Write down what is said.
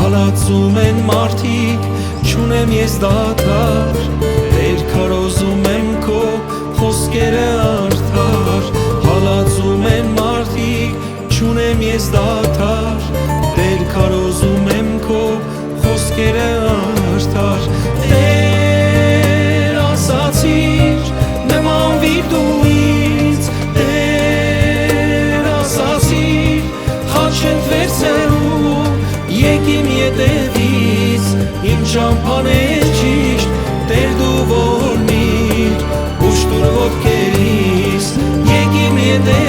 Հալածում են մարդիկ, չունեմ ես դադար, Տեր քարոզում եմ քո խոսքերը արդար, Հալածում են մարդիկ, չունեմ ես դադար, Տեր քարոզում եմ քո խոսքերը արդար, Տեր ասացիր, նմանվիր դու ինձ, Տեր ասացիր, խաչդ վերցրու, եկիմ ետևից, իմ ճամփան է ճիշտ, Տեր դու որնիր, ուշտուր ոտքերիս, եկիմ ետևից,